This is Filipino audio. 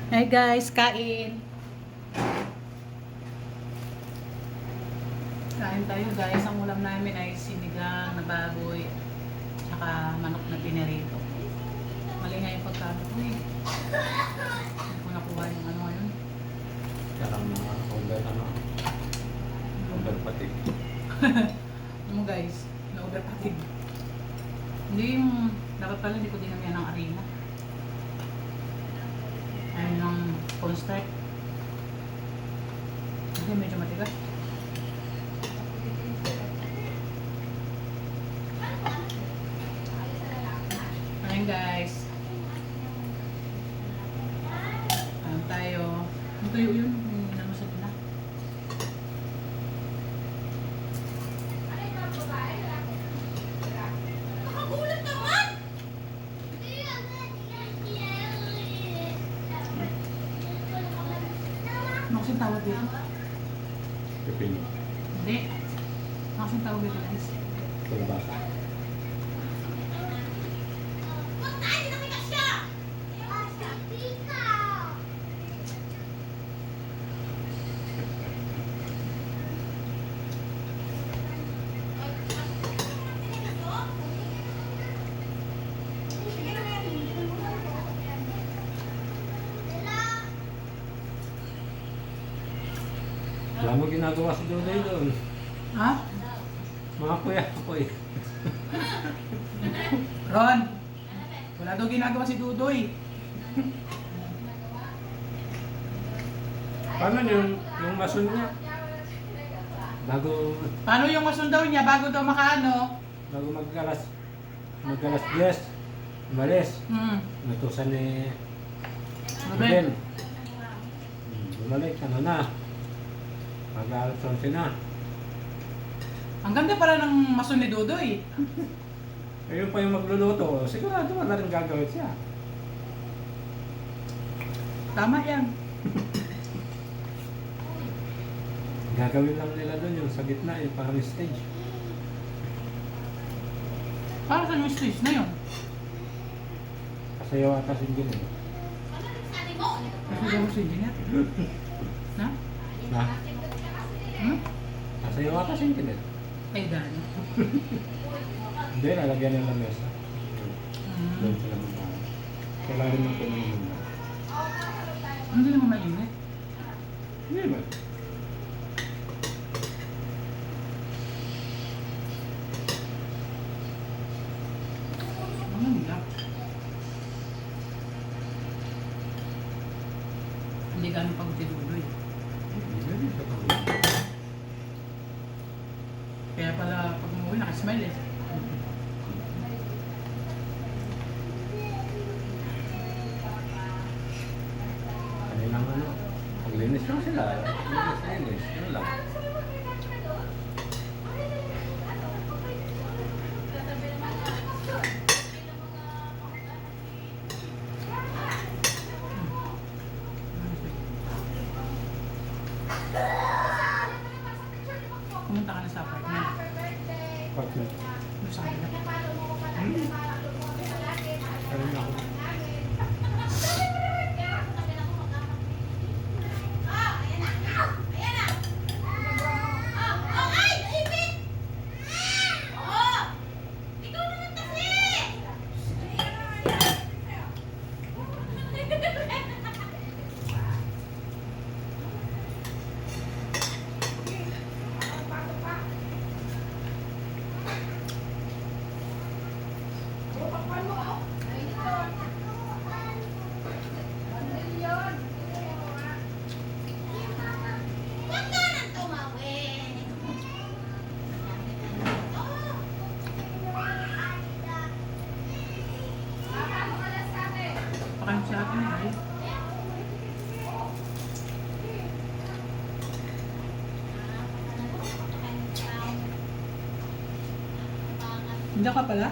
Hi guys, kain. Kain tayo guys. Ang ulam namin ay sinigang na baboy tsaka manok na pinirito. Mali nga yung pagkano ko eh. Hindi ko nakuha yung ano ngayon. Parang mga over fatigue. Ano guys, na-over fatigue. Hindi yung, dapat pala hindi ko dinamihan ng arena. Ayun ng cornstarch. Kasi medyo matigas. Ayun guys. Ayun tayo. Ang tuyo yun. Yung nalusot na. Ano kasing tawag dito? Pepino. Hindi. Ano kasing tawag dito guys? Kalabasa. Wala mo ginagawa si Dudoy doon. Ha? Mga kuya ako eh. Ron! Wala daw ginagawa si Dudoy. Paano yung mason niya? Bago Paano yung masundaw niya bago daw makaano? magkalas 10, umalis. Natusan ni Ruben. Bumalik, ano na? Mag-aalas 11 na. Ang ganda pala ng masun ni Dudoy. Ayun pa yung magluluto. Sigurado wala rin gagawin siya. Tama yan. Gagawin lang nila doon yung sa gitna, yung parang stage. Para sa yung stage na yun. Kasayaw ata si Gino. Kasi daw si engineer. Na? Na? Kasayaw ata si Gino. Ay, dahil. Hindi, lalagyan nila ng mesa. Doon Mm. sila mag-aaral. Wala rin ng pinag-inom. Hindi naman mainit. Hindi ba? Ano nila? Hindi ganun pag si Dudoy. Hindi siya pag-inom. Kaya pala pag umuwi nakasmile eh. Kanilang ano, paglinis lang sila. Linis. Yun lang. Pumunta ka na sa apartment. Pag- Doon sa kanila. Ayun ako. Pakain si akin eh. Hindi ka pala?